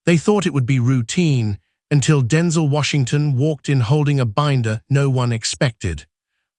They thought it would be routine until Denzel Washington walked in holding a binder no one expected.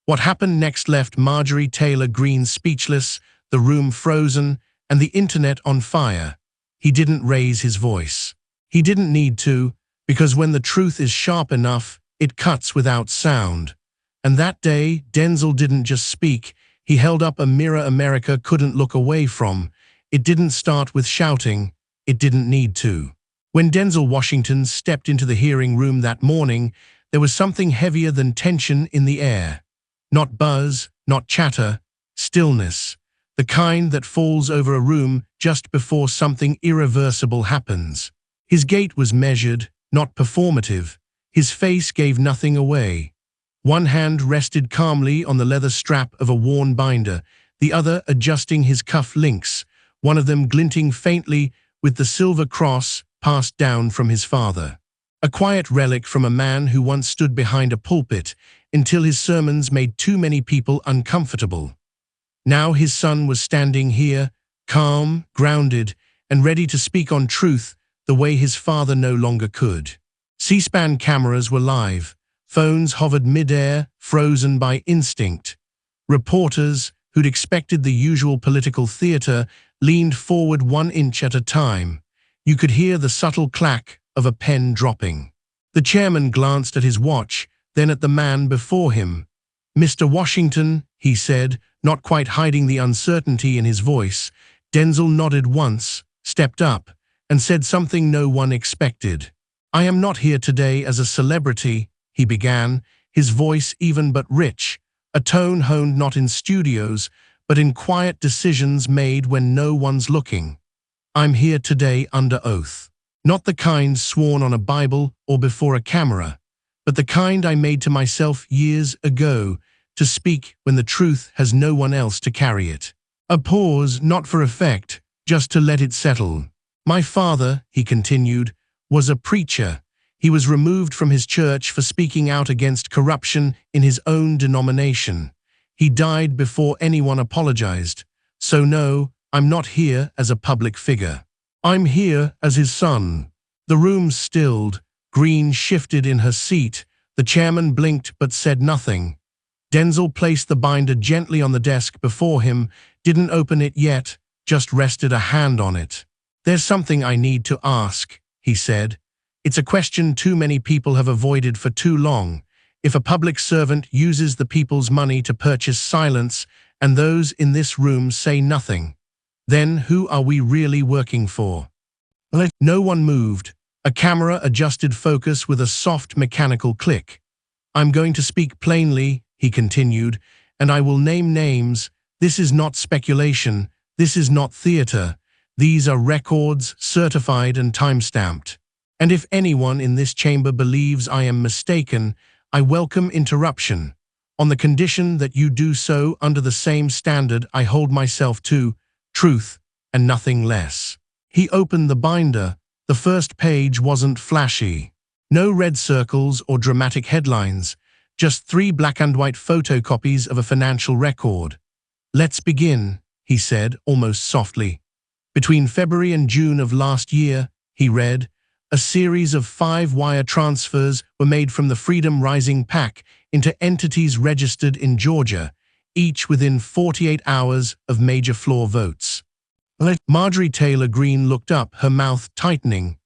What happened next left Marjorie Taylor Greene speechless, the room frozen, and the internet on fire. He didn't raise his voice. He didn't need to, because when the truth is sharp enough, it cuts without sound. And that day, Denzel didn't just speak, he held up a mirror America couldn't look away from. It didn't start with shouting, it didn't need to. When Denzel Washington stepped into the hearing room that morning, there was something heavier than tension in the air. Not buzz, not chatter, stillness. The kind that falls over a room just before something irreversible happens. His gait was measured, not performative. His face gave nothing away. One hand rested calmly on the leather strap of a worn binder, the other adjusting his cuff links, one of them glinting faintly with the silver cross passed down from his father. A quiet relic from a man who once stood behind a pulpit until his sermons made too many people uncomfortable. Now his son was standing here, calm, grounded, and ready to speak on truth the way his father no longer could. C-SPAN cameras were live. Phones hovered mid-air, frozen by instinct. Reporters, who'd expected the usual political theater, leaned forward 1 inch at a time. You could hear the subtle clack of a pen dropping. The chairman glanced at his watch, then at the man before him. "Mr. Washington," he said, not quite hiding the uncertainty in his voice. Denzel nodded once, stepped up, and said something no one expected. "I am not here today as a celebrity," he began, his voice even but rich, a tone honed not in studios, but in quiet decisions made when no one's looking. "I'm here today under oath. Not the kind sworn on a Bible or before a camera, but the kind I made to myself years ago, to speak when the truth has no one else to carry it." A pause, not for effect, just to let it settle. "My father," he continued, "was a preacher. He was removed from his church for speaking out against corruption in his own denomination. He died before anyone apologized. So no, I'm not here as a public figure. I'm here as his son." The room stilled. Greene shifted in her seat. The chairman blinked but said nothing. Denzel placed the binder gently on the desk before him, didn't open it yet, just rested a hand on it. "There's something I need to ask," he said. "It's a question too many people have avoided for too long. If a public servant uses the people's money to purchase silence, and those in this room say nothing, then who are we really working for?" No one moved. A camera adjusted focus with a soft mechanical click. "I'm going to speak plainly," he continued, "and I will name names. This is not speculation. This is not theater. These are records, certified and time-stamped. And if anyone in this chamber believes I am mistaken, I welcome interruption, on the condition that you do so under the same standard I hold myself to, truth and nothing less." He opened the binder. The first page wasn't flashy. No red circles or dramatic headlines, just 3 black and white photocopies of a financial record. "Let's begin," he said, almost softly. "Between February and June of last year," he read, "a series of 5 wire transfers were made from the Freedom Rising PAC into entities registered in Georgia, each within 48 hours of major floor votes." Marjorie Taylor Greene looked up, her mouth tightening.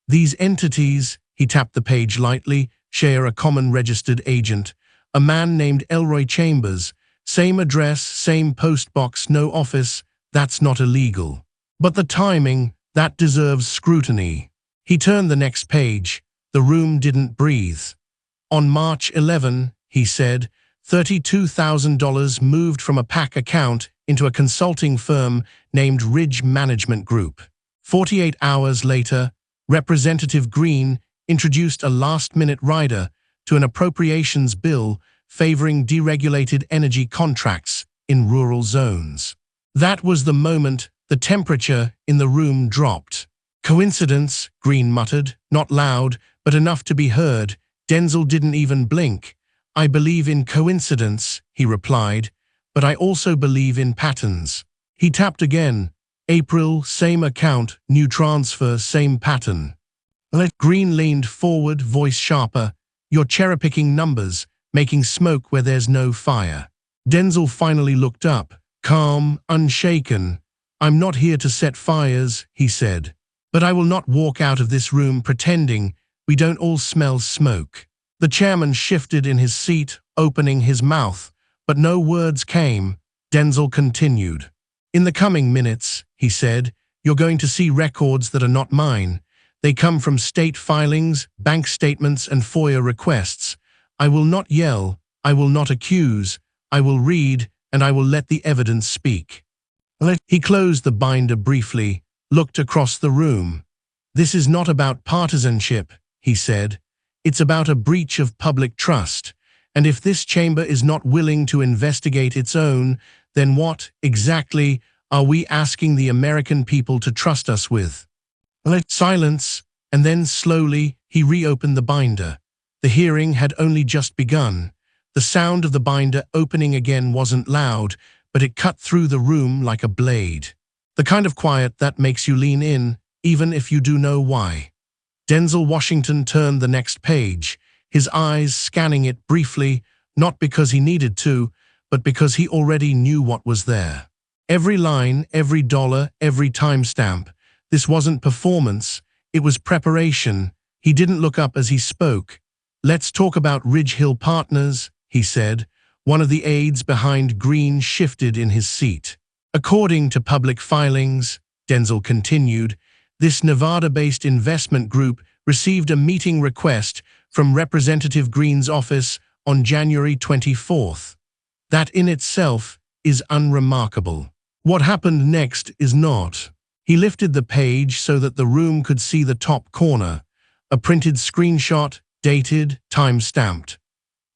"These entities," he tapped the page lightly, "share a common registered agent, a man named Elroy Chambers. Same address, same postbox, no office. That's not illegal. But the timing, that deserves scrutiny." He turned the next page. The room didn't breathe. "On March 11, he said, $32,000 moved from a PAC account into a consulting firm named Ridge Management Group. 48 hours later, Representative Greene introduced a last-minute rider to an appropriations bill favoring deregulated energy contracts in rural zones. That was the moment the temperature in the room dropped. "Coincidence," Greene muttered, not loud, but enough to be heard. Denzel didn't even blink. "I believe in coincidence," he replied, "but I also believe in patterns." He tapped again. April, same account, new transfer, same pattern. Greene leaned forward, voice sharper. "You're cherry-picking numbers, making smoke where there's no fire." Denzel finally looked up, calm, unshaken. "I'm not here to set fires," he said. "But I will not walk out of this room pretending we don't all smell smoke." The chairman shifted in his seat, opening his mouth, but no words came. Denzel continued. "In the coming minutes," he said, "you're going to see records that are not mine. They come from state filings, bank statements, and FOIA requests. I will not yell, I will not accuse, I will read, and I will let the evidence speak." He closed the binder briefly, looked across the room. "This is not about partisanship," he said. "It's about a breach of public trust. And if this chamber is not willing to investigate its own, then what, exactly, are we asking the American people to trust us with?" Silence, and then slowly he reopened the binder. The hearing had only just begun. The sound of the binder opening again wasn't loud, but it cut through the room like a blade. The kind of quiet that makes you lean in, even if you do know why. Denzel Washington turned the next page, his eyes scanning it briefly, not because he needed to, but because he already knew what was there. Every line, every dollar, every timestamp. This wasn't performance, it was preparation. He didn't look up as he spoke. "Let's talk about Ridge Hill Partners," he said. One of the aides behind Greene shifted in his seat. "According to public filings," Denzel continued, "this Nevada-based investment group received a meeting request from Representative Greene's office on January 24th. That in itself is unremarkable. What happened next is not." He lifted the page so that the room could see the top corner, a printed screenshot, dated, time-stamped.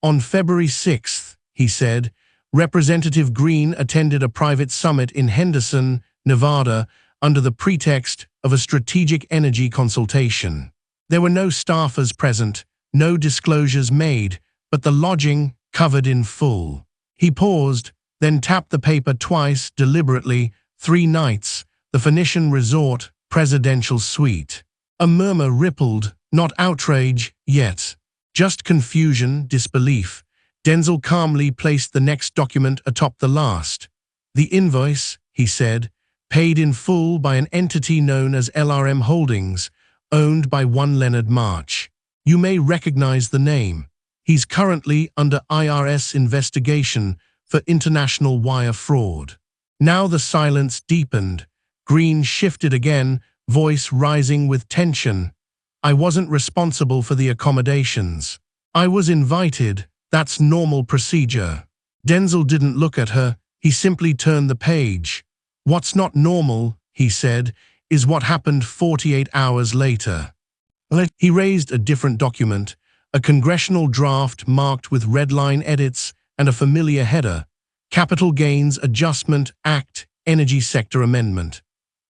"On February 6th, he said, Representative Greene attended a private summit in Henderson, Nevada, under the pretext of a strategic energy consultation. There were no staffers present, no disclosures made, but the lodging covered in full." He paused, then tapped the paper twice, deliberately. 3 nights. The Phoenician Resort, presidential suite. A murmur rippled, not outrage yet, just confusion, disbelief. Denzel calmly placed the next document atop the last. "The invoice," he said, "paid in full by an entity known as LRM Holdings, owned by one Leonard March. You may recognize the name. He's currently under IRS investigation for international wire fraud." Now the silence deepened. Greene shifted again, voice rising with tension. "I wasn't responsible for the accommodations. I was invited. That's normal procedure." Denzel didn't look at her, he simply turned the page. "What's not normal," he said, "is what happened 48 hours later." He raised a different document, a congressional draft marked with red-line edits and a familiar header, Capital Gains Adjustment Act, Energy Sector Amendment.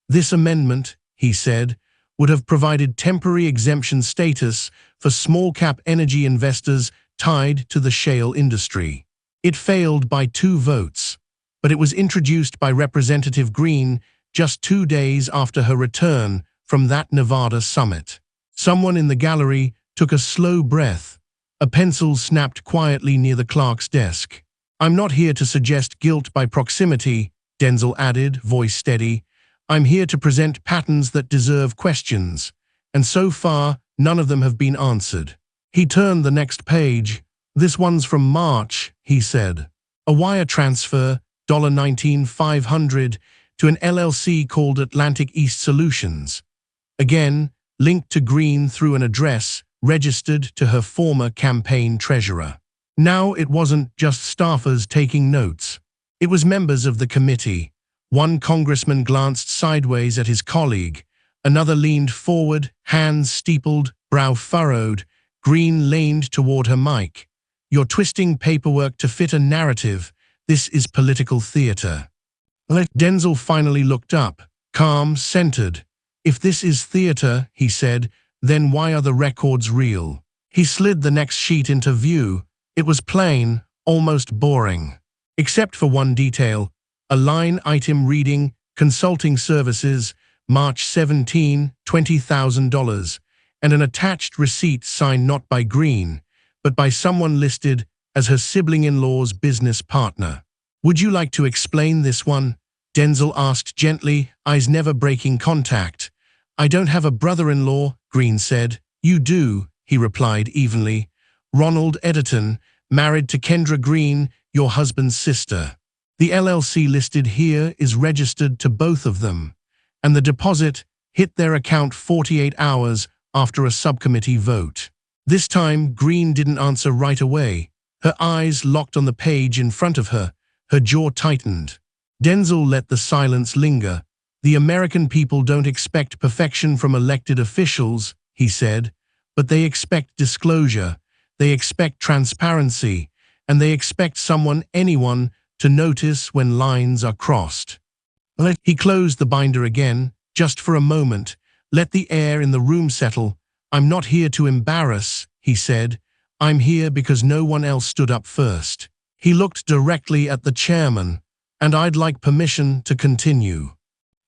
"This amendment," he said, "would have provided temporary exemption status for small-cap energy investors tied to the shale industry." It failed by 2 votes, but it was introduced by Representative Greene just 2 days after her return from that Nevada summit. Someone in the gallery took a slow breath. A pencil snapped quietly near the clerk's desk. "I'm not here to suggest guilt by proximity," Denzel added, voice steady. "I'm here to present patterns that deserve questions, and so far, none of them have been answered." He turned the next page. "This one's from March," he said. "A wire transfer, $19,500, to an LLC called Atlantic East Solutions. Again, linked to Greene through an address registered to her former campaign treasurer." Now it wasn't just staffers taking notes. It was members of the committee. One congressman glanced sideways at his colleague. Another leaned forward, hands steepled, brow furrowed. Greene leaned toward her mic. "You're twisting paperwork to fit a narrative. This is political theater." Denzel finally looked up, calm, centered. "If this is theater," he said, "then why are the records real?" He slid the next sheet into view. It was plain, almost boring. Except for one detail, a line item reading, "Consulting Services, March 17, $20,000, and an attached receipt signed not by Greene, but by someone listed as her sibling-in-law's business partner. "Would you like to explain this one?" Denzel asked gently, eyes never breaking contact. "I don't have a brother-in-law," Greene said. "You do," he replied evenly. "Ronald Edgerton, married to Kendra Greene, your husband's sister. The LLC listed here is registered to both of them, and the deposit hit their account 48 hours after a subcommittee vote." This time, Greene didn't answer right away. Her eyes locked on the page in front of her, her jaw tightened. Denzel let the silence linger. "The American people don't expect perfection from elected officials," he said, "but they expect disclosure, they expect transparency, and they expect anyone, to notice when lines are crossed." He closed the binder again, just for a moment, let the air in the room settle. "I'm not here to embarrass," he said. "I'm here because no one else stood up first." He looked directly at the chairman. "And I'd like permission to continue."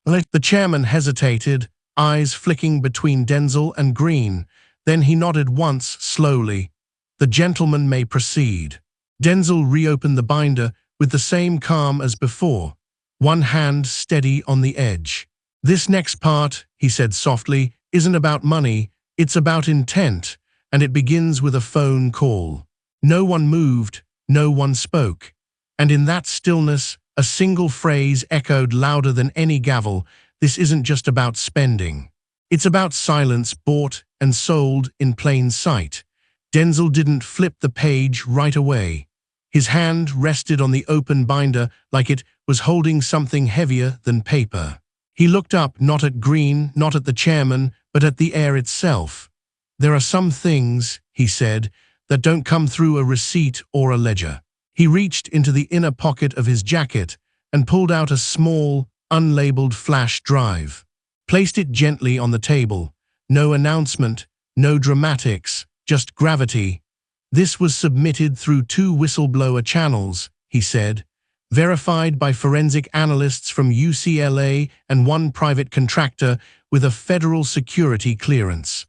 The chairman hesitated, eyes flicking between Denzel and Greene. Then he nodded once, slowly. "The gentleman may proceed." Denzel reopened the binder with the same calm as before, one hand steady on the edge. "This next part," he said softly, "isn't about money, it's about intent, and it begins with a phone call." No one moved, no one spoke, and in that stillness, a single phrase echoed louder than any gavel. "This isn't just about spending. It's about silence bought and sold in plain sight." Denzel didn't flip the page right away. His hand rested on the open binder like it was holding something heavier than paper. He looked up, not at Greene, not at the chairman, but at the air itself. "There are some things," he said, "that don't come through a receipt or a ledger." He reached into the inner pocket of his jacket and pulled out a small, unlabeled flash drive. Placed it gently on the table. No announcement, no dramatics, just gravity. "This was submitted through 2 whistleblower channels," he said, "verified by forensic analysts from UCLA and 1 private contractor with a federal security clearance."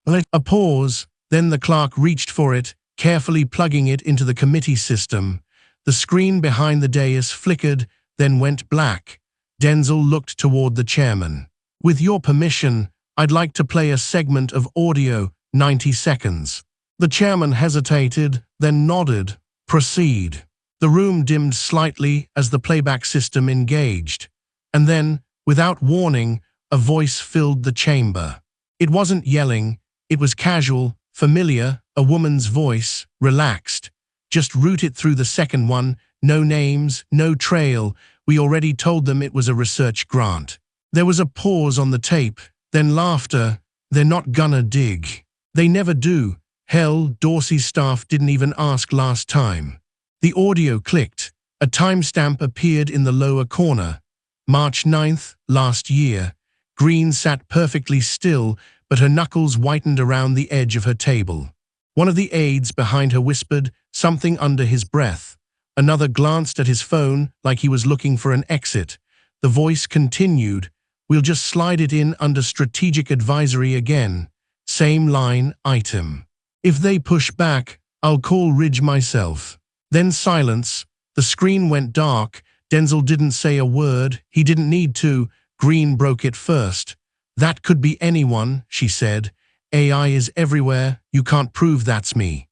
A pause, then the clerk reached for it, carefully plugging it into the committee system. The screen behind the dais flickered, then went black. Denzel looked toward the chairman. "With your permission, I'd like to play a segment of audio, 90 seconds. The chairman hesitated, then nodded. "Proceed." The room dimmed slightly as the playback system engaged. And then, without warning, a voice filled the chamber. It wasn't yelling, it was casual, familiar, a woman's voice, relaxed. "Just route it through the second one, no names, no trail. We already told them it was a research grant." There was a pause on the tape, then laughter. "They're not gonna dig. They never do. Hell, Dorsey's staff didn't even ask last time." The audio clicked. A timestamp appeared in the lower corner. March 9th, last year. Greene sat perfectly still, but her knuckles whitened around the edge of her table. One of the aides behind her whispered something under his breath. Another glanced at his phone like he was looking for an exit. The voice continued, "We'll just slide it in under strategic advisory again. Same line item. If they push back, I'll call Ridge myself." Then silence. The screen went dark. Denzel didn't say a word. He didn't need to. Greene broke it first. "That could be anyone," she said. "AI is everywhere. You can't prove that's me."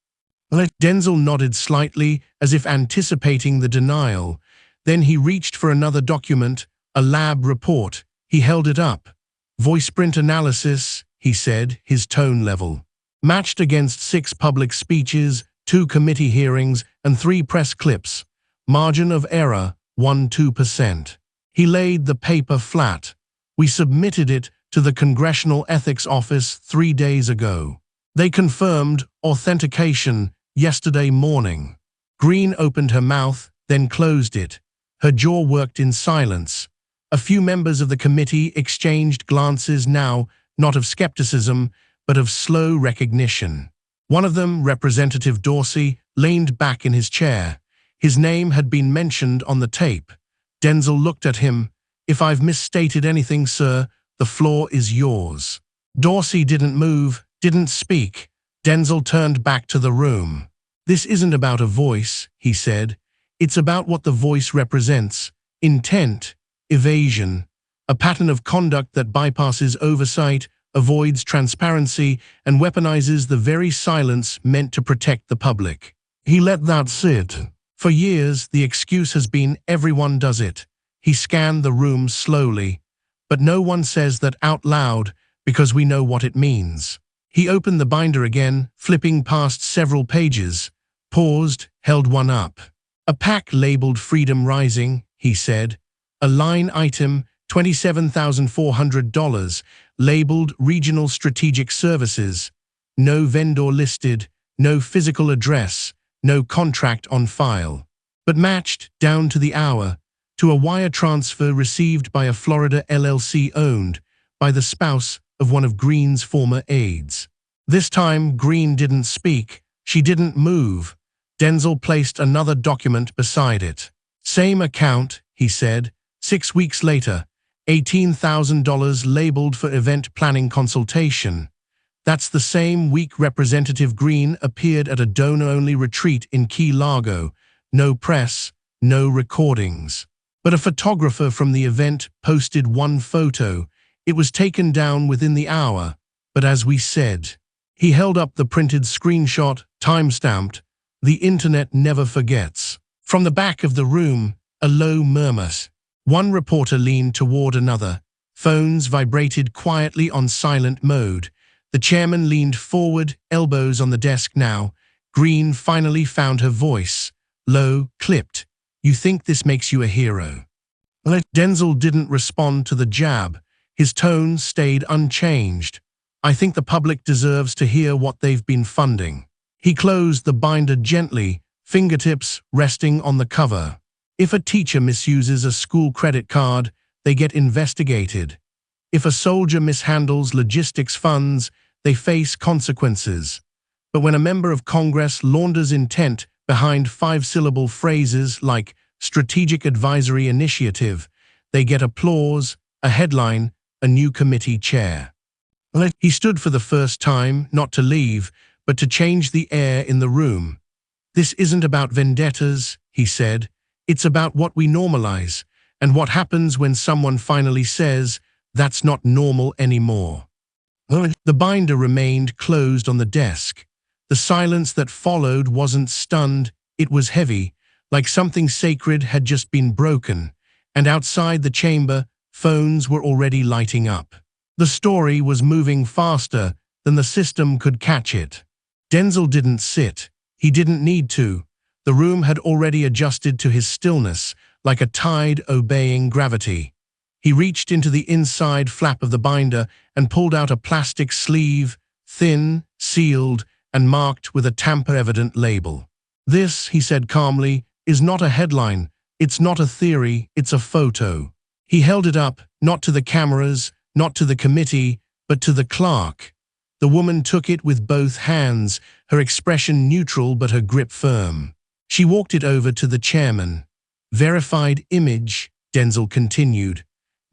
Denzel nodded slightly, as if anticipating the denial. Then he reached for another document, a lab report. He held it up. "Voice print analysis," he said, his tone level. "Matched against 6 public speeches, 2 committee hearings, and 3 press clips. Margin of error, 1–2%. He laid the paper flat. "We submitted it to the Congressional Ethics Office 3 days ago. They confirmed authentication yesterday morning." Greene opened her mouth, then closed it. Her jaw worked in silence. A few members of the committee exchanged glances now, not of skepticism, but of slow recognition. One of them, Representative Dorsey, leaned back in his chair. His name had been mentioned on the tape. Denzel looked at him. "If I've misstated anything, sir, the floor is yours." Dorsey didn't move, didn't speak. Denzel turned back to the room. "This isn't about a voice," he said. "It's about what the voice represents. Intent, evasion, a pattern of conduct that bypasses oversight, avoids transparency, and weaponizes the very silence meant to protect the public." He let that sit. For years, the excuse has been everyone does it. He scanned the room slowly. But no one says that out loud because we know what it means. He opened the binder again, flipping past several pages, paused, held one up. "A pack labeled Freedom Rising," he said. "A line item, $27,400, labeled Regional Strategic Services. No vendor listed, no physical address, no contract on file. But matched, down to the hour, to a wire transfer received by a Florida LLC owned by the spouse of one of Greene's former aides." This time, Greene didn't speak. She didn't move. Denzel placed another document beside it. "Same account," he said. 6 weeks later, $18,000 labeled for event planning consultation. That's the same week Representative Greene appeared at a donor-only retreat in Key Largo. No press, no recordings. But a photographer from the event posted one photo. It was taken down within the hour, but as we said. He held up the printed screenshot, time-stamped. The internet never forgets. From the back of the room, a low murmur. One reporter leaned toward another. Phones vibrated quietly on silent mode. The chairman leaned forward, elbows on the desk now. Greene finally found her voice. Low, clipped. "You think this makes you a hero?" Denzel didn't respond to the jab. His tone stayed unchanged. "I think the public deserves to hear what they've been funding." He closed the binder gently, fingertips resting on the cover. "If a teacher misuses a school credit card, they get investigated. If a soldier mishandles logistics funds, they face consequences. But when a member of Congress launders intent behind 5-syllable phrases like Strategic Advisory Initiative, they get applause, a headline, a new committee chair." He stood for the first time, not to leave, but to change the air in the room. "This isn't about vendettas," he said. "It's about what we normalize, and what happens when someone finally says, 'That's not normal anymore.'" The binder remained closed on the desk. The silence that followed wasn't stunned, it was heavy, like something sacred had just been broken, and outside the chamber, phones were already lighting up. The story was moving faster than the system could catch it. Denzel didn't sit. He didn't need to. The room had already adjusted to his stillness, like a tide obeying gravity. He reached into the inside flap of the binder and pulled out a plastic sleeve, thin, sealed, and marked with a tamper-evident label. "This," he said calmly, "is not a headline. It's not a theory. It's a photo." He held it up, not to the cameras, not to the committee, but to the clerk. The woman took it with both hands, her expression neutral but her grip firm. She walked it over to the chairman. "Verified image," Denzel continued.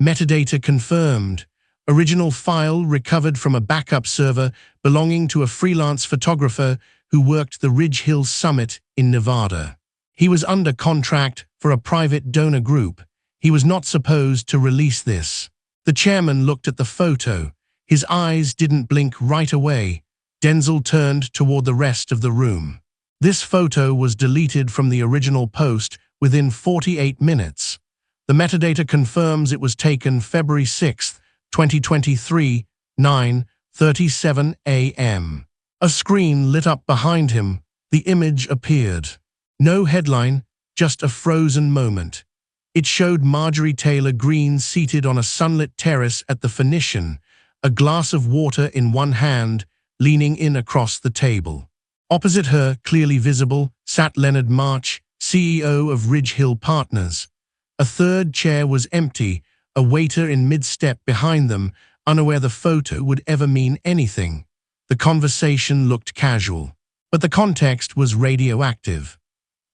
"Metadata confirmed. Original file recovered from a backup server belonging to a freelance photographer who worked the Ridge Hill Summit in Nevada. He was under contract for a private donor group. He was not supposed to release this." The chairman looked at the photo. His eyes didn't blink right away. Denzel turned toward the rest of the room. "This photo was deleted from the original post within 48 minutes. The metadata confirms it was taken February 6, 2023, 9:37 a.m. A screen lit up behind him. The image appeared. No headline, just a frozen moment. It showed Marjorie Taylor Greene seated on a sunlit terrace at the Phoenician, a glass of water in one hand, leaning in across the table. Opposite her, clearly visible, sat Leonard March, CEO of Ridge Hill Partners. A third chair was empty, a waiter in mid-step behind them, unaware the photo would ever mean anything. The conversation looked casual, but the context was radioactive.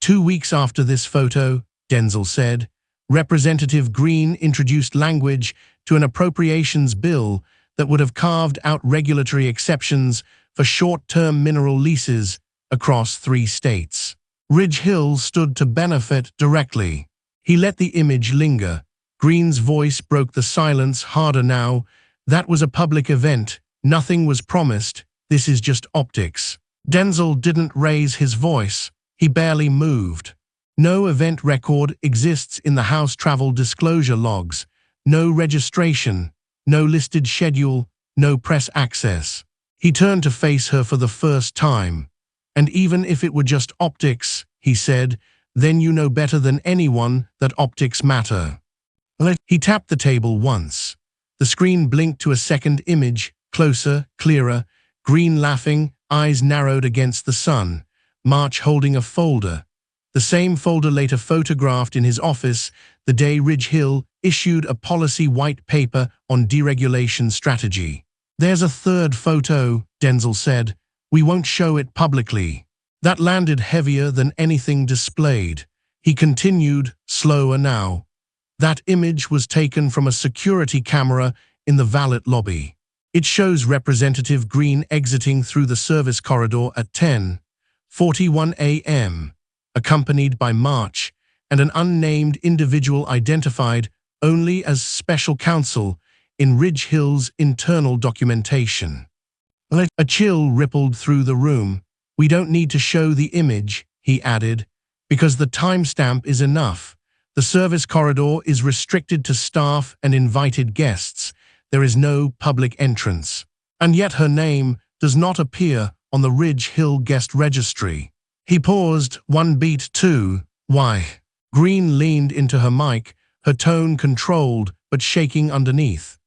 2 weeks after this photo, Denzel said, Representative Greene introduced language to an appropriations bill that would have carved out regulatory exceptions for short-term mineral leases across 3 states. Ridge Hill stood to benefit directly. He let the image linger. Greene's voice broke the silence harder now. That was a public event. Nothing was promised. This is just optics. Denzel didn't raise his voice. He barely moved. No event record exists in the House travel disclosure logs. No registration. No listed schedule. No press access. He turned to face her for the first time. And even if it were just optics, he said, then you know better than anyone that optics matter. He tapped the table once. The screen blinked to a second image, closer, clearer, Greene laughing, eyes narrowed against the sun, March holding a folder. The same folder later photographed in his office the day Ridge Hill issued a policy white paper on deregulation strategy. There's a third photo, Denzel said. We won't show it publicly. That landed heavier than anything displayed. He continued, slower now. That image was taken from a security camera in the valet lobby. It shows Representative Greene exiting through the service corridor at 10:41 a.m., accompanied by March and an unnamed individual identified only as special counsel in Ridge Hill's internal documentation. A chill rippled through the room. We don't need to show the image, he added, because the timestamp is enough. The service corridor is restricted to staff and invited guests. There is no public entrance. And yet her name does not appear on the Ridge Hill guest registry. He paused, one beat too. Why? Greene leaned into her mic, her tone controlled but shaking underneath.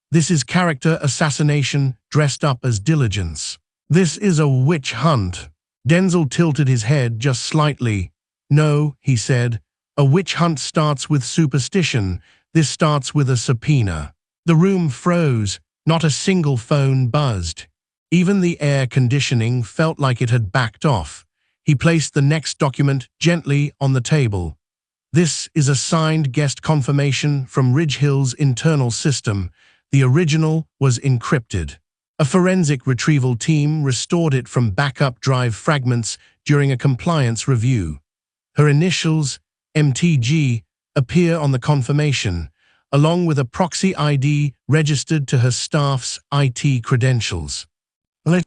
This is character assassination dressed up as diligence. This is a witch hunt. Denzel tilted his head just slightly. No, he said. A witch hunt starts with superstition. This starts with a subpoena. The room froze. Not a single phone buzzed. Even the air conditioning felt like it had backed off. He placed the next document gently on the table. This is a signed guest confirmation from Ridge Hill's internal system. The original was encrypted. A forensic retrieval team restored it from backup drive fragments during a compliance review. Her initials, MTG, appear on the confirmation, along with a proxy ID registered to her staff's IT credentials.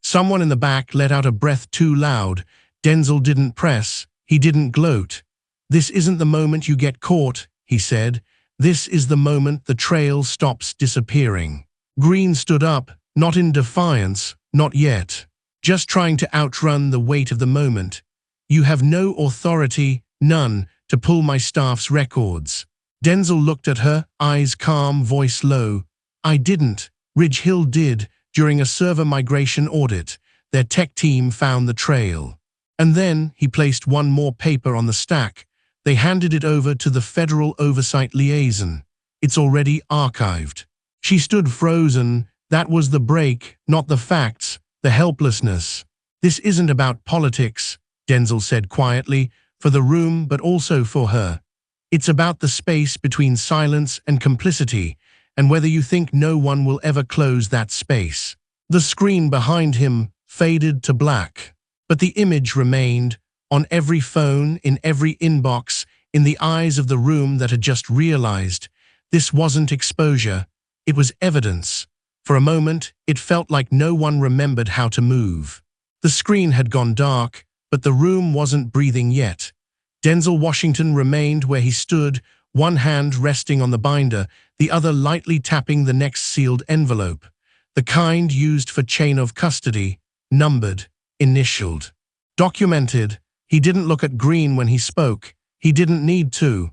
Someone in the back let out a breath too loud. Denzel didn't press. He didn't gloat. This isn't the moment you get caught, he said. This is the moment the trail stops disappearing. Greene stood up, not in defiance, not yet. Just trying to outrun the weight of the moment. You have no authority, none, to pull my staff's records. Denzel looked at her, eyes calm, voice low. I didn't. Ridge Hill did. During a server migration audit, their tech team found the trail. And then he placed one more paper on the stack. They handed it over to the Federal Oversight Liaison. It's already archived. She stood frozen. That was the break, not the facts, the helplessness. This isn't about politics, Denzel said quietly, for the room but also for her. It's about the space between silence and complicity, and whether you think no one will ever close that space. The screen behind him faded to black, but the image remained, on every phone, in every inbox, in the eyes of the room that had just realized. This wasn't exposure, it was evidence. For a moment, it felt like no one remembered how to move. The screen had gone dark, but the room wasn't breathing yet. Denzel Washington remained where he stood, one hand resting on the binder, the other lightly tapping the next sealed envelope. The kind used for chain of custody, numbered, initialed. Documented. He didn't look at Greene when he spoke. He didn't need to.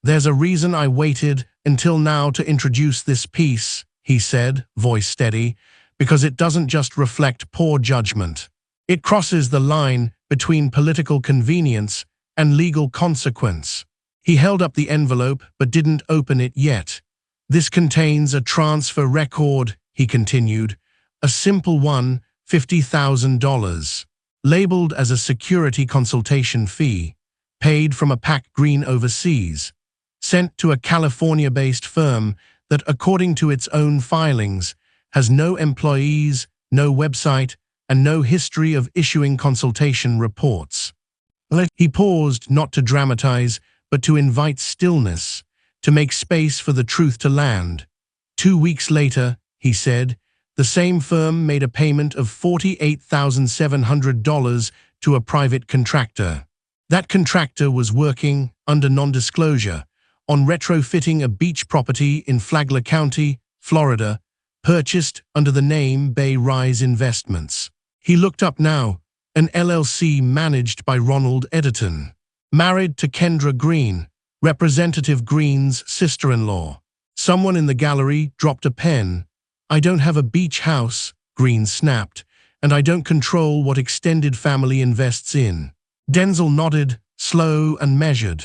There's a reason I waited until now to introduce this piece, he said, voice steady, because it doesn't just reflect poor judgment. It crosses the line between political convenience and legal consequence. He held up the envelope but didn't open it yet. This contains a transfer record, he continued, a simple one, $50,000, labeled as a security consultation fee, paid from a PAC Greene overseas, sent to a California-based firm that, according to its own filings, has no employees, no website, and no history of issuing consultation reports. He paused, not to dramatize, but to invite stillness, to make space for the truth to land. 2 weeks later, he said, the same firm made a payment of $48,700 to a private contractor. That contractor was working, under non-disclosure, on retrofitting a beach property in Flagler County, Florida, purchased under the name Bay Rise Investments. He looked up now, an LLC managed by Ronald Editon, married to Kendra Greene, Representative Greene's sister-in-law. Someone in the gallery dropped a pen. I don't have a beach house, Greene snapped, and I don't control what extended family invests in. Denzel nodded, slow and measured.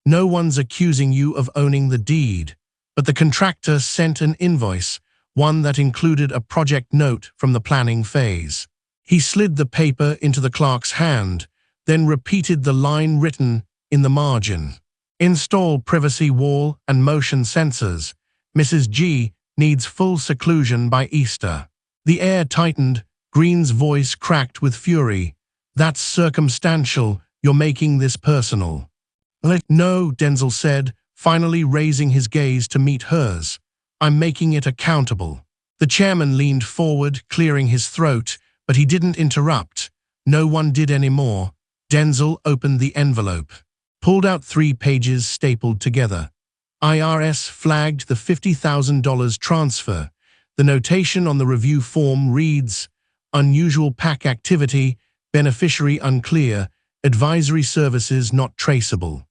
No one's accusing you of owning the deed, but the contractor sent an invoice, one that included a project note from the planning phase. He slid the paper into the clerk's hand, then repeated the line written in the margin. Install privacy wall and motion sensors. Mrs. G needs full seclusion by Easter. The air tightened. Greene's voice cracked with fury. That's circumstantial. You're making this personal. No, Denzel said, finally raising his gaze to meet hers. I'm making it accountable. The chairman leaned forward, clearing his throat, but he didn't interrupt. No one did anymore. Denzel opened the envelope, pulled out 3 pages stapled together. IRS flagged the $50,000 transfer. The notation on the review form reads, unusual PAC activity, beneficiary unclear, advisory services not traceable.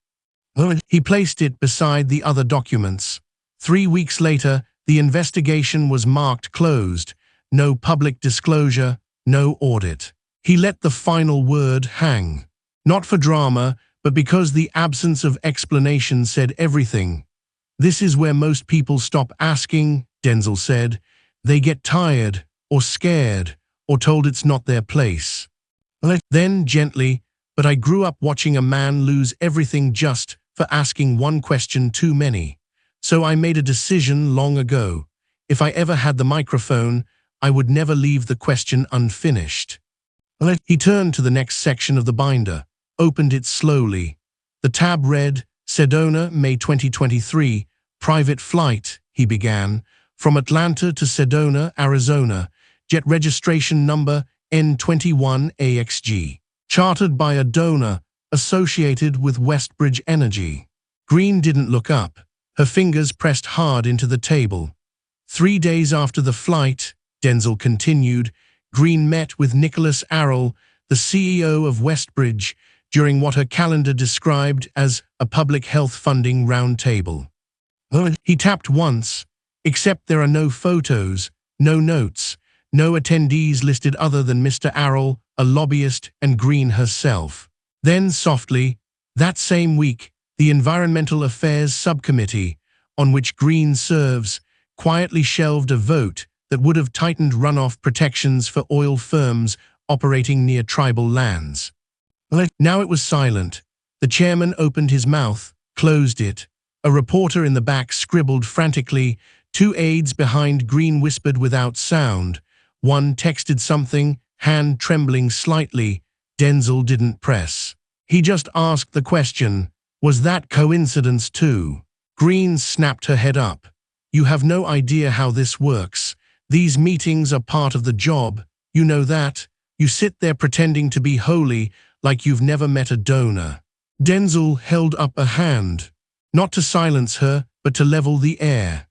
He placed it beside the other documents. 3 weeks later, the investigation was marked closed. No public disclosure, no audit. He let the final word hang. Not for drama, but because the absence of explanation said everything. This is where most people stop asking, Denzel said. They get tired, or scared, or told it's not their place. Then, gently, but I grew up watching a man lose everything just for asking one question too many. So I made a decision long ago. If I ever had the microphone, I would never leave the question unfinished. He turned to the next section of the binder, opened it slowly. The tab read, Sedona, May 2023, private flight, he began, from Atlanta to Sedona, Arizona, jet registration number N21AXG, chartered by a donor associated with Westbridge Energy. Greene didn't look up. Her fingers pressed hard into the table. 3 days after the flight, Denzel continued, Greene met with Nicholas Arrell, the CEO of Westbridge, during what her calendar described as a public health funding roundtable. He tapped once, except there are no photos, no notes, no attendees listed other than Mr. Arrell, a lobbyist, and Greene herself. Then softly, that same week, the Environmental Affairs Subcommittee, on which Greene serves, quietly shelved a vote that would have tightened runoff protections for oil firms operating near tribal lands. Now it was silent. The chairman opened his mouth, closed it. A reporter in the back scribbled frantically. 2 aides behind Greene whispered without sound. One texted something, hand trembling slightly. Denzel didn't press. He just asked the question, was that coincidence too? Greene snapped her head up. You have no idea how this works. These meetings are part of the job. You know that. You sit there pretending to be holy, like you've never met a donor. Denzel held up a hand, not to silence her, but to level the air.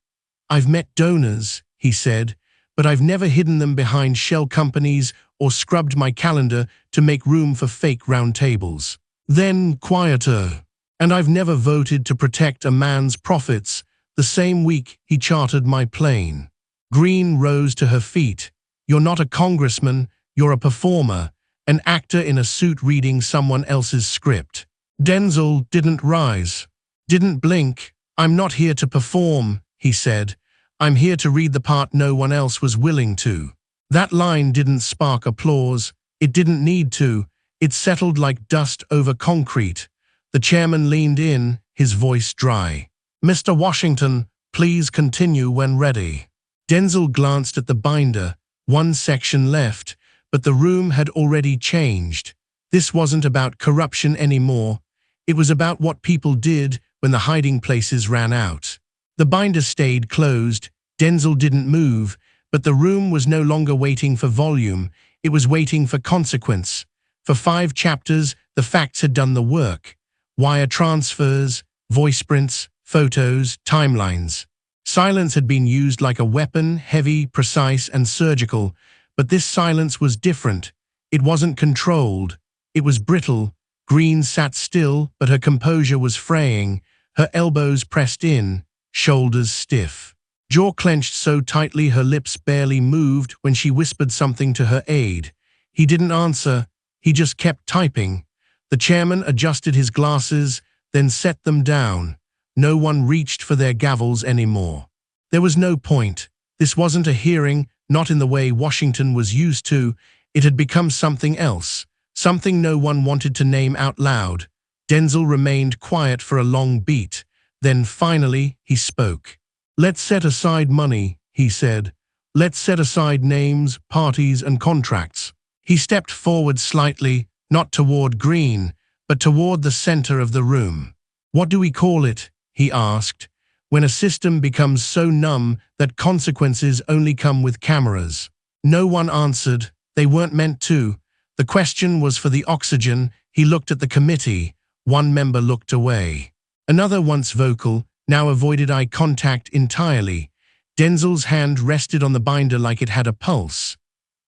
I've met donors, he said, but I've never hidden them behind shell companies or scrubbed my calendar to make room for fake roundtables. Then quieter. And I've never voted to protect a man's profits the same week he chartered my plane. Greene rose to her feet. You're not a congressman, you're a performer, an actor in a suit reading someone else's script. Denzel didn't rise, didn't blink. I'm not here to perform, he said. I'm here to read the part no one else was willing to. That line didn't spark applause. It didn't need to. It settled like dust over concrete. The chairman leaned in, his voice dry. Mr. Washington, please continue when ready. Denzel glanced at the binder, one section left, but the room had already changed. This wasn't about corruption anymore. It was about what people did when the hiding places ran out. The binder stayed closed. Denzel didn't move, but the room was no longer waiting for volume. It was waiting for consequence. For 5 chapters, the facts had done the work. Wire transfers, voice prints, photos, timelines. Silence had been used like a weapon, heavy, precise, and surgical, but this silence was different. It wasn't controlled. It was brittle. Greene sat still, but her composure was fraying, her elbows pressed in, shoulders stiff. Jaw clenched so tightly her lips barely moved when she whispered something to her aide. He didn't answer. He just kept typing. The chairman adjusted his glasses, then set them down. No one reached for their gavels anymore. There was no point. This wasn't a hearing, not in the way Washington was used to. It had become something else, something no one wanted to name out loud. Denzel remained quiet for a long beat. Then finally, he spoke. "Let's set aside money," he said. "Let's set aside names, parties, and contracts." He stepped forward slightly, not toward Greene, but toward the center of the room. "What do we call it?" he asked, "when a system becomes so numb that consequences only come with cameras?" No one answered. They weren't meant to. The question was for the oxygen. He looked at the committee. One member looked away. Another, once vocal, now avoided eye contact entirely. Denzel's hand rested on the binder like it had a pulse.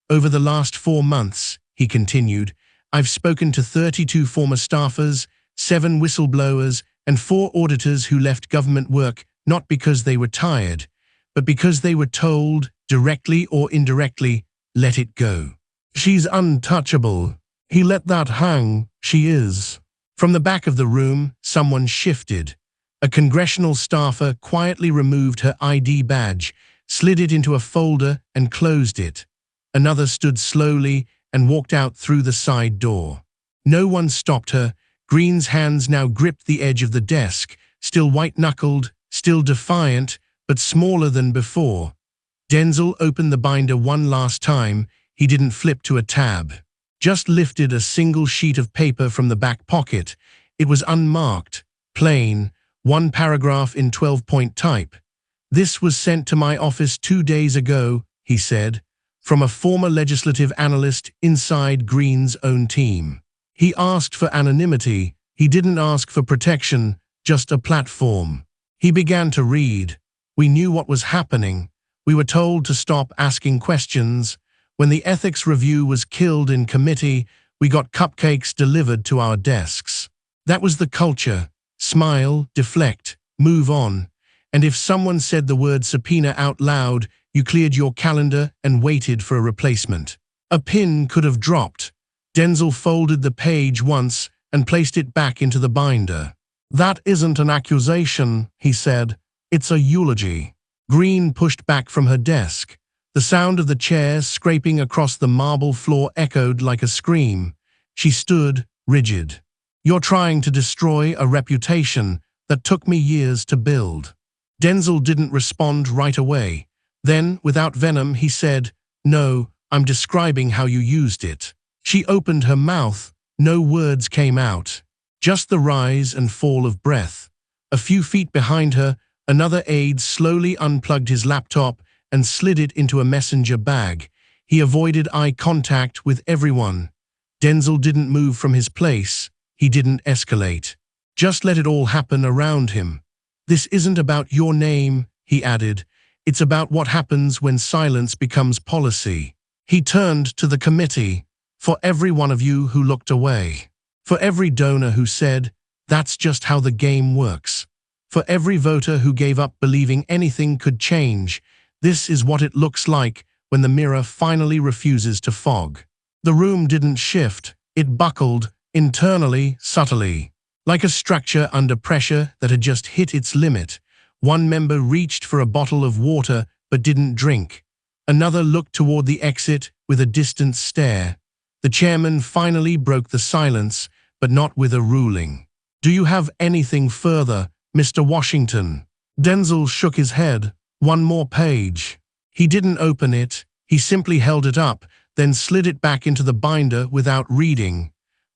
"Over the last 4 months," he continued, "I've spoken to 32 former staffers, 7 whistleblowers, and 4 auditors who left government work not because they were tired, but because they were told, directly or indirectly, let it go. She's untouchable. He let that hang. She is." From the back of the room, someone shifted. A congressional staffer quietly removed her ID badge, slid it into a folder, and closed it. Another stood slowly and walked out through the side door. No one stopped her. Greene's hands now gripped the edge of the desk, still white-knuckled, still defiant, but smaller than before. Denzel opened the binder one last time. He didn't flip to a tab. Just lifted a single sheet of paper from the back pocket. It was unmarked, plain, 1 paragraph in 12-point type. "This was sent to my office 2 days ago," he said, "from a former legislative analyst inside Greene's own team. He asked for anonymity. He didn't ask for protection, just a platform." He began to read. "We knew what was happening. We were told to stop asking questions. When the ethics review was killed in committee, we got cupcakes delivered to our desks. That was the culture. Smile, deflect, move on. And if someone said the word subpoena out loud, you cleared your calendar and waited for a replacement. A pin could have dropped." Denzel folded the page once and placed it back into the binder. "That isn't an accusation," he said. "It's a eulogy." Greene pushed back from her desk. The sound of the chair scraping across the marble floor echoed like a scream. She stood, rigid. "You're trying to destroy a reputation that took me years to build." Denzel didn't respond right away. Then, without venom, he said, "No, I'm describing how you used it." She opened her mouth. No words came out. Just the rise and fall of breath. A few feet behind her, another aide slowly unplugged his laptop and slid it into a messenger bag. He avoided eye contact with everyone. Denzel didn't move from his place. He didn't escalate. Just let it all happen around him. "This isn't about your name," he added. "It's about what happens when silence becomes policy." He turned to the committee. "For every one of you who looked away. For every donor who said, 'That's just how the game works.' For every voter who gave up believing anything could change. This is what it looks like when the mirror finally refuses to fog." The room didn't shift. It buckled, internally, subtly. Like a structure under pressure that had just hit its limit. One member reached for a bottle of water but didn't drink. Another looked toward the exit with a distant stare. The chairman finally broke the silence, but not with a ruling. "Do you have anything further, Mr. Washington?" Denzel shook his head. "One more page." He didn't open it, he simply held it up, then slid it back into the binder without reading.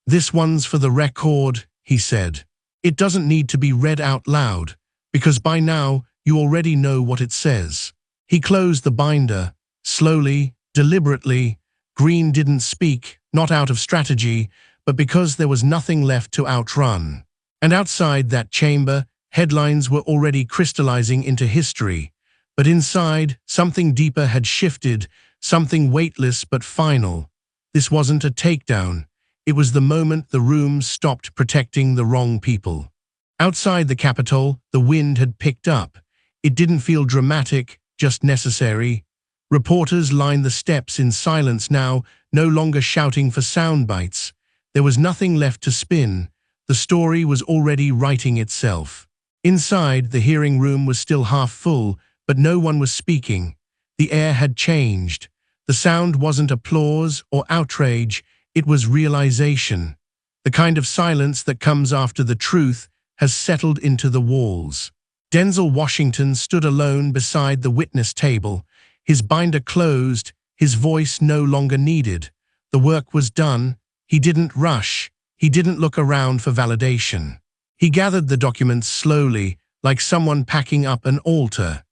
"This one's for the record," he said. "It doesn't need to be read out loud, because by now you already know what it says." He closed the binder. Slowly, deliberately. Greene didn't speak, not out of strategy, but because there was nothing left to outrun. And outside that chamber, headlines were already crystallizing into history. But inside, something deeper had shifted, something weightless but final. This wasn't a takedown. It was the moment the room stopped protecting the wrong people. Outside the Capitol, the wind had picked up. It didn't feel dramatic, just necessary. Reporters lined the steps in silence now, no longer shouting for sound bites. There was nothing left to spin. The story was already writing itself. Inside, the hearing room was still half full, but no one was speaking. The air had changed. The sound wasn't applause or outrage, it was realization. The kind of silence that comes after the truth has settled into the walls. Denzel Washington stood alone beside the witness table, his binder closed, his voice no longer needed. The work was done. He didn't rush. He didn't look around for validation. He gathered the documents slowly, like someone packing up an altar.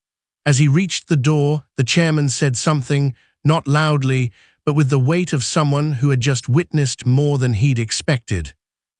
As he reached the door, the chairman said something, not loudly, but with the weight of someone who had just witnessed more than he'd expected.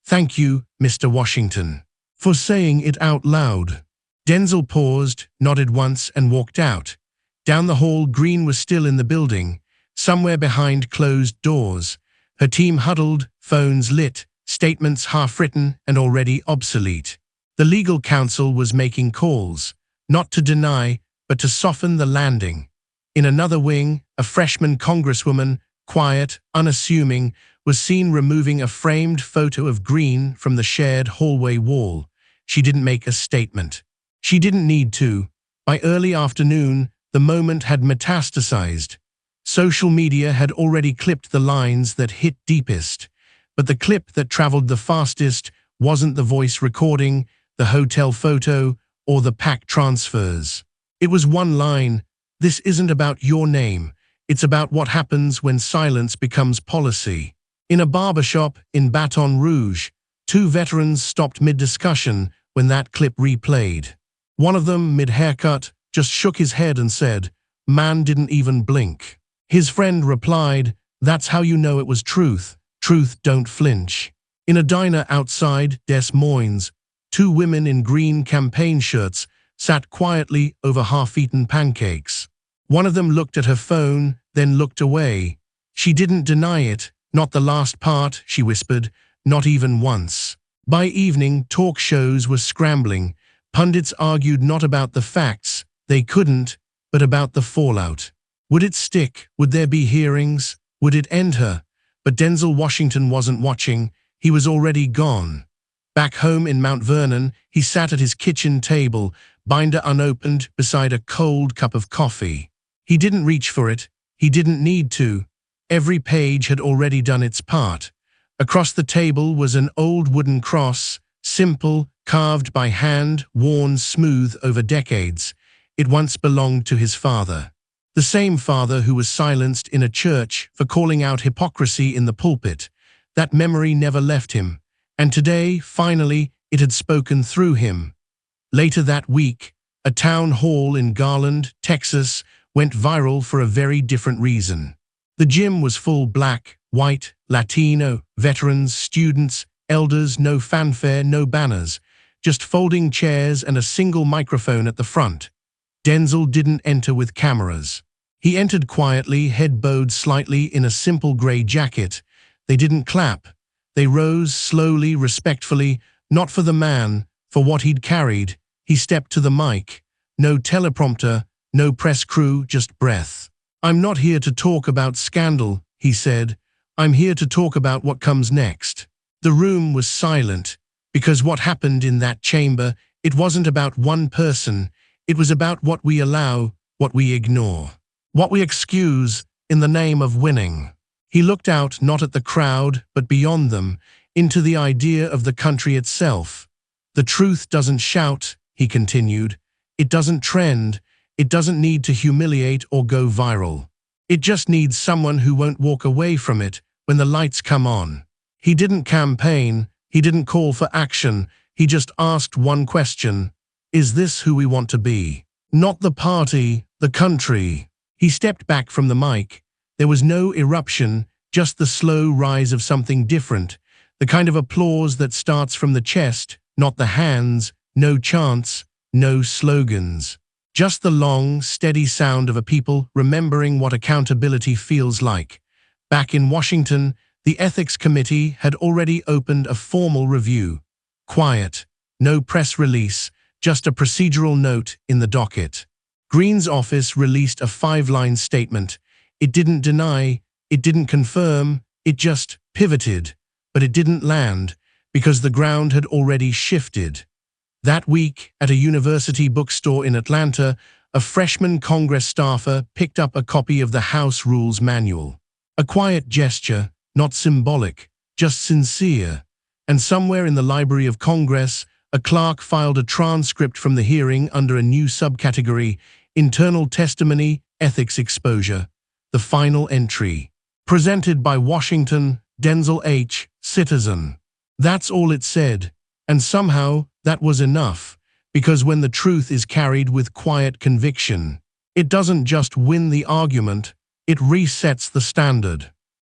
"Thank you, Mr. Washington, for saying it out loud." Denzel paused, nodded once, and walked out. Down the hall, Greene was still in the building, somewhere behind closed doors. Her team huddled, phones lit, statements half-written and already obsolete. The legal counsel was making calls, not to deny, but to soften the landing. In another wing, a freshman congresswoman, quiet, unassuming, was seen removing a framed photo of Greene from the shared hallway wall. She didn't make a statement. She didn't need to. By early afternoon, the moment had metastasized. Social media had already clipped the lines that hit deepest. But the clip that traveled the fastest wasn't the voice recording, the hotel photo, or the PAC transfers. It was one line: "This isn't about your name. It's about what happens when silence becomes policy." In a barbershop in Baton Rouge, two veterans stopped mid-discussion when that clip replayed. One of them, mid-haircut, just shook his head and said, "Man didn't even blink." His friend replied, "That's how you know it was truth. Truth don't flinch." In a diner outside Des Moines, two women in green campaign shirts sat quietly over half-eaten pancakes. One of them looked at her phone, then looked away. She didn't deny it, "Not the last part," she whispered, "not even once." By evening, talk shows were scrambling. Pundits argued not about the facts, they couldn't, but about the fallout. Would it stick? Would there be hearings? Would it end her? But Denzel Washington wasn't watching. He was already gone. Back home in Mount Vernon, he sat at his kitchen table, binder unopened, beside a cold cup of coffee. He didn't reach for it. He didn't need to. Every page had already done its part. Across the table was an old wooden cross, simple, carved by hand, worn smooth over decades. It once belonged to his father. The same father who was silenced in a church for calling out hypocrisy in the pulpit. That memory never left him. And today, finally, it had spoken through him. Later that week, a town hall in Garland, Texas, went viral for a very different reason. The gym was full: black, white, Latino, veterans, students, elders, no fanfare, no banners, just folding chairs and a single microphone at the front. Denzel didn't enter with cameras. He entered quietly, head bowed slightly in a simple gray jacket. They didn't clap. They rose slowly, respectfully, not for the man, for what he'd carried. He stepped to the mic. No teleprompter, no press crew, just breath. "I'm not here to talk about scandal," he said. "I'm here to talk about what comes next." The room was silent, because what happened in that chamber, it wasn't about one person. It was about what we allow, what we ignore, what we excuse in the name of winning. He looked out, not at the crowd, but beyond them, into the idea of the country itself. "The truth doesn't shout," he continued. "It doesn't trend. It doesn't need to humiliate or go viral. It just needs someone who won't walk away from it when the lights come on. He didn't campaign, he didn't call for action, he just asked one question: is this who we want to be? Not the party, the country. He stepped back from the mic. There was no eruption, just the slow rise of something different, the kind of applause that starts from the chest, not the hands, no chants, no slogans. Just the long, steady sound of a people remembering what accountability feels like. Back in Washington, the Ethics Committee had already opened a formal review. Quiet, no press release, just a procedural note in the docket. Greene's office released a 5-line statement. It didn't deny, it didn't confirm, it just pivoted. But it didn't land, because the ground had already shifted. That week, at a university bookstore in Atlanta, a freshman Congress staffer picked up a copy of the House Rules Manual. A quiet gesture, not symbolic, just sincere. And somewhere in the Library of Congress, a clerk filed a transcript from the hearing under a new subcategory: Internal Testimony, Ethics Exposure. The final entry. Presented by Washington, Denzel H., Citizen. That's all it said. And somehow, that was enough. Because when the truth is carried with quiet conviction, it doesn't just win the argument, it resets the standard.